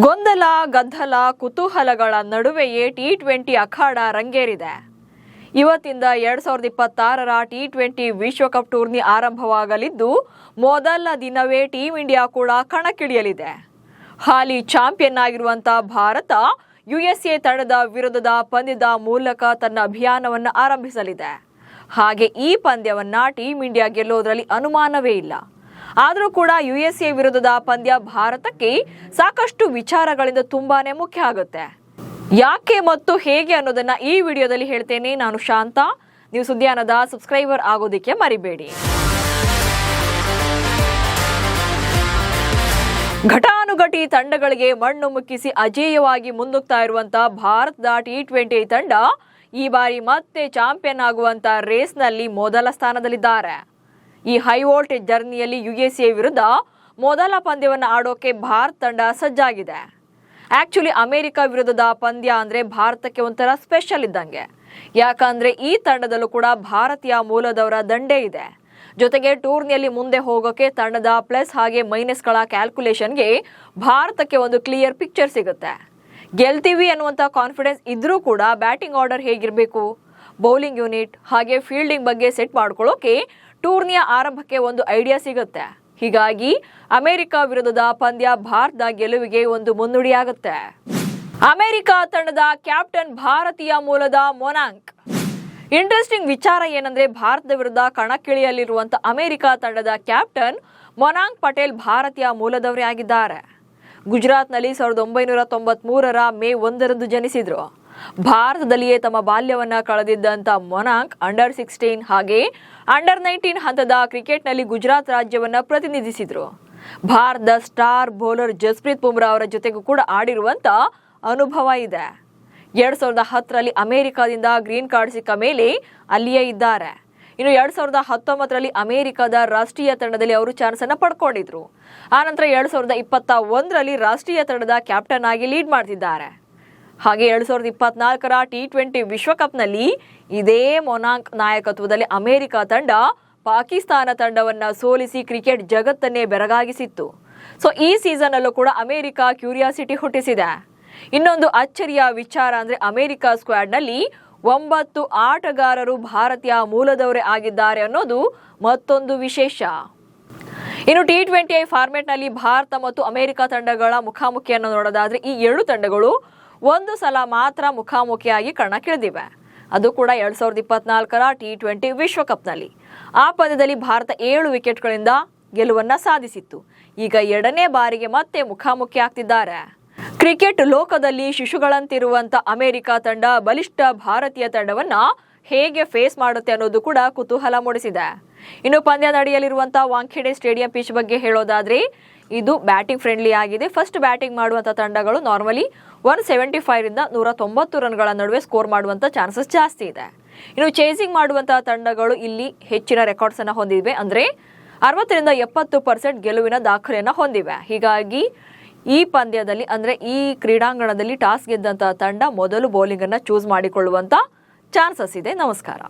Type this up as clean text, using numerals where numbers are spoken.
ಗೊಂದಲ ಗದ್ದಲ ಕುತೂಹಲಗಳ ನಡುವೆಯೇ ಟಿ20 ಅಖಾಡ ರಂಗೇರಿದೆ. ಇವತ್ತಿಂದ 2026ರ ಟಿ20 ವಿಶ್ವಕಪ್ ಟೂರ್ನಿ ಆರಂಭವಾಗಲಿದ್ದು ಮೊದಲ ದಿನವೇ ಟೀಂ ಇಂಡಿಯಾ ಕೂಡ ಕಣಕ್ಕಿಳಿಯಲಿದೆ. ಹಾಲಿ ಚಾಂಪಿಯನ್ ಆಗಿರುವಂತಹ ಭಾರತ ಯುಎಸ್ಎ ತಂಡದ ವಿರುದ್ಧದ ಪಂದ್ಯದ ಮೂಲಕ ತನ್ನ ಅಭಿಯಾನವನ್ನು ಆರಂಭಿಸಲಿದೆ. ಹಾಗೆ ಈ ಪಂದ್ಯವನ್ನ ಟೀಂ ಇಂಡಿಯಾ ಗೆಲ್ಲೋದ್ರಲ್ಲಿ ಅನುಮಾನವೇ ಇಲ್ಲ. ಆದರೂ ಕೂಡ ಯುಎಸ್ಎ ವಿರುದ್ಧದ ಪಂದ್ಯ ಭಾರತಕ್ಕೆ ಸಾಕಷ್ಟು ವಿಚಾರಗಳಿಂದ ತುಂಬಾನೇ ಮುಖ್ಯ ಆಗುತ್ತೆ. ಯಾಕೆ ಮತ್ತು ಹೇಗೆ ಅನ್ನೋದನ್ನ ಈ ವಿಡಿಯೋದಲ್ಲಿ ಹೇಳ್ತೇನೆ. ನಾನು ಶಾಂತ. ನೀವು ಸುದ್ದಿಯಾನದ ಸಬ್ಸ್ಕ್ರೈಬರ್ ಆಗೋದಕ್ಕೆ ಮರಿಬೇಡಿ. ಘಟಾನುಘಟಿ ತಂಡಗಳಿಗೆ ಮಣ್ಣು ಮುಕ್ಕಿಸಿ ಅಜೇಯವಾಗಿ ಮುನ್ನುಗ್ತಾ ಇರುವಂತಹ ಭಾರತದ ಟಿ20 ತಂಡ ಈ ಬಾರಿ ಮತ್ತೆ ಚಾಂಪಿಯನ್ ಆಗುವಂತ ರೇಸ್ನಲ್ಲಿ ಮೊದಲ ಸ್ಥಾನದಲ್ಲಿದ್ದಾರೆ. ಈ ಹೈ ವೋಲ್ಟೇಜ್ ಜರ್ನಿಯಲ್ಲಿ ಯುಎಸ್ಎ ವಿರುದ್ಧ ಮೊದಲ ಪಂದ್ಯವನ್ನು ಆಡೋಕೆ ಭಾರತ ತಂಡ ಸಜ್ಜಾಗಿದೆ. ಆಕ್ಚುಲಿ ಅಮೆರಿಕ ವಿರುದ್ಧದ ಪಂದ್ಯ ಅಂದ್ರೆ ಭಾರತಕ್ಕೆ ಒಂಥರ ಸ್ಪೆಷಲ್ ಇದ್ದಂಗೆ. ಯಾಕಂದ್ರೆ ಈ ತಂಡದಲ್ಲೂ ಕೂಡ ಭಾರತೀಯ ಮೂಲದವರ ದಂಡೇ ಇದೆ. ಜೊತೆಗೆ ಟೂರ್ನಿಯಲ್ಲಿ ಮುಂದೆ ಹೋಗೋಕೆ ತಂಡದ ಪ್ಲಸ್ ಹಾಗೆ ಮೈನಸ್ಗಳ ಕ್ಯಾಲ್ಕುಲೇಷನ್ಗೆ ಭಾರತಕ್ಕೆ ಒಂದು ಕ್ಲಿಯರ್ ಪಿಕ್ಚರ್ ಸಿಗುತ್ತೆ. ಗೆಲ್ತೀವಿ ಅನ್ನುವಂಥ ಕಾನ್ಫಿಡೆನ್ಸ್ ಇದ್ರೂ ಕೂಡ ಬ್ಯಾಟಿಂಗ್ ಆರ್ಡರ್ ಹೇಗಿರಬೇಕು, ಬೌಲಿಂಗ್ ಯೂನಿಟ್ ಹಾಗೆ ಫೀಲ್ಡಿಂಗ್ ಬಗ್ಗೆ ಸೆಟ್ ಮಾಡ್ಕೊಳ್ಳೋಕೆ ಟೂರ್ನಿಯ ಆರಂಭಕ್ಕೆ ಒಂದು ಐಡಿಯಾ ಸಿಗುತ್ತೆ. ಹೀಗಾಗಿ ಅಮೆರಿಕ ವಿರುದ್ಧದ ಪಂದ್ಯ ಭಾರತದ ಗೆಲುವಿಗೆ ಒಂದು ಮುನ್ನುಡಿಯಾಗುತ್ತೆ. ಅಮೆರಿಕ ತಂಡದ ಕ್ಯಾಪ್ಟನ್ ಭಾರತೀಯ ಮೂಲದ ಮೊನಾಂಕ್. ಇಂಟ್ರೆಸ್ಟಿಂಗ್ ವಿಚಾರ ಏನಂದ್ರೆ ಭಾರತದ ವಿರುದ್ಧ ಕಣಕ್ಕಿಳಿಯಲಿರುವಂತ ಅಮೆರಿಕ ತಂಡದ ಕ್ಯಾಪ್ಟನ್ ಮೊನಾಂಕ್ ಪಟೇಲ್ ಭಾರತೀಯ ಮೂಲದವರೇ ಆಗಿದ್ದಾರೆ. ಗುಜರಾತ್ನಲ್ಲಿ 1993ರ ಮೇ 1ರಂದು ಜನಿಸಿದ್ರು. ಭಾರತದಲ್ಲಿಯೇ ತಮ್ಮ ಬಾಲ್ಯವನ್ನ ಕಳೆದಿದ್ದಂತ ಮೊನಾಂಕ್ ಅಂಡರ್-16 ಹಾಗೆ ಅಂಡರ್-19 ಹಂತದ ಕ್ರಿಕೆಟ್ನಲ್ಲಿ ಗುಜರಾತ್ ರಾಜ್ಯವನ್ನ ಪ್ರತಿನಿಧಿಸಿದ್ರು. ಭಾರತದ ಸ್ಟಾರ್ ಬೌಲರ್ ಜಸ್ಪ್ರೀತ್ ಬುಮ್ರಾ ಅವರ ಜೊತೆಗೂ ಕೂಡ ಆಡಿರುವಂತ ಅನುಭವ ಇದೆ. 2010ರಲ್ಲಿ ಅಮೆರಿಕದಿಂದ ಗ್ರೀನ್ ಕಾರ್ಡ್ ಸಿಕ್ಕ ಮೇಲೆ ಅಲ್ಲಿಯೇ ಇದ್ದಾರೆ. ಇನ್ನು 2019ರಲ್ಲಿ ಅಮೆರಿಕದ ರಾಷ್ಟ್ರೀಯ ತಂಡದಲ್ಲಿ ಅವರು ಚಾನ್ಸ್ ಅನ್ನ ಪಡ್ಕೊಂಡಿದ್ರು. ಆನಂತರ 2021ರಲ್ಲಿ ರಾಷ್ಟ್ರೀಯ ತಂಡದ ಕ್ಯಾಪ್ಟನ್ ಆಗಿ ಲೀಡ್ ಮಾಡ್ತಿದ್ದಾರೆ. ಹಾಗೆ 2024ರ ಟಿ20 ವಿಶ್ವಕಪ್ನಲ್ಲಿ ಇದೇ ಮೊನಾಂಕ್ ನಾಯಕತ್ವದಲ್ಲಿ ಅಮೆರಿಕ ತಂಡ ಪಾಕಿಸ್ತಾನ ತಂಡವನ್ನ ಸೋಲಿಸಿ ಕ್ರಿಕೆಟ್ ಜಗತ್ತನ್ನೇ ಬೆರಗಾಗಿಸಿತ್ತು. ಸೊ ಈ ಸೀಸನ್ ಅಲ್ಲೂ ಕೂಡ ಅಮೆರಿಕ ಕ್ಯೂರಿಯಾಸಿಟಿ ಹುಟ್ಟಿಸಿದೆ. ಇನ್ನೊಂದು ಅಚ್ಚರಿಯ ವಿಚಾರ ಅಂದ್ರೆ ಅಮೆರಿಕ ಸ್ಕ್ವಾಡ್ ನಲ್ಲಿ 9 ಆಟಗಾರರು ಭಾರತೀಯ ಮೂಲದವರೇ ಆಗಿದ್ದಾರೆ ಅನ್ನೋದು ಮತ್ತೊಂದು ವಿಶೇಷ. ಇನ್ನು ಟಿ20 ಫಾರ್ಮೆಟ್ ನಲ್ಲಿ ಭಾರತ ಮತ್ತು ಅಮೆರಿಕ ತಂಡಗಳ ಮುಖಾಮುಖಿಯನ್ನು ನೋಡೋದಾದ್ರೆ ಈ 2 ತಂಡಗಳು ಒಂದು ಸಲ ಮಾತ್ರ ಮುಖಾಮುಖಿಯಾಗಿ ಕಣಕ್ಕಿಳಿದಿವೆ. ಅದು ಕೂಡ 2024ರ ಟಿ20 ವಿಶ್ವಕಪ್ನಲ್ಲಿ. ಆ ಪಂದ್ಯದಲ್ಲಿ ಭಾರತ 7 ವಿಕೆಟ್ಗಳಿಂದ ಗೆಲುವನ್ನ ಸಾಧಿಸಿತ್ತು. ಈಗ 2ನೇ ಬಾರಿಗೆ ಮತ್ತೆ ಮುಖಾಮುಖಿ ಆಗ್ತಿದ್ದಾರೆ. ಕ್ರಿಕೆಟ್ ಲೋಕದಲ್ಲಿ ಶಿಶುಗಳಂತಿರುವಂತ ಅಮೆರಿಕ ತಂಡ ಬಲಿಷ್ಠ ಭಾರತೀಯ ತಂಡವನ್ನ ಹೇಗೆ ಫೇಸ್ ಮಾಡುತ್ತೆ ಅನ್ನೋದು ಕೂಡ ಕುತೂಹಲ ಮೂಡಿಸಿದೆ. ಇನ್ನು ಪಂದ್ಯ ನಡೆಯಲಿರುವಂತಹ ವಾಂಖೆಡೆ ಸ್ಟೇಡಿಯಂ ಪಿಚ್ ಬಗ್ಗೆ ಹೇಳೋದಾದ್ರೆ ಇದು ಬ್ಯಾಟಿಂಗ್ ಫ್ರೆಂಡ್ಲಿ ಆಗಿದೆ. ಫಸ್ಟ್ ಬ್ಯಾಟಿಂಗ್ ಮಾಡುವಂತ ತಂಡಗಳು ನಾರ್ಮಲಿ 175 ರಿಂದ 190 ರನ್ಗಳ ನಡುವೆ ಸ್ಕೋರ್ ಮಾಡುವಂತ ಚಾನ್ಸಸ್ ಜಾಸ್ತಿ ಇದೆ. ಇನ್ನು ಚೇಸಿಂಗ್ ಮಾಡುವಂತಹ ತಂಡಗಳು ಇಲ್ಲಿ ಹೆಚ್ಚಿನ ರೆಕಾರ್ಡ್ಸ್ ಅನ್ನ ಹೊಂದಿವೆ. ಅಂದ್ರೆ 60 ರಿಂದ 70% ಗೆಲುವಿನ ದಾಖಲೆಯನ್ನ ಹೊಂದಿವೆ. ಹೀಗಾಗಿ ಈ ಪಂದ್ಯದಲ್ಲಿ ಅಂದ್ರೆ ಈ ಕ್ರೀಡಾಂಗಣದಲ್ಲಿ ಟಾಸ್ ಗೆದ್ದಂತಹ ತಂಡ ಮೊದಲು ಬೌಲಿಂಗ್ ಅನ್ನ ಚೂಸ್ ಮಾಡಿಕೊಳ್ಳುವಂತ ಚಾನ್ಸಸ್ ಇದೆ. ನಮಸ್ಕಾರ.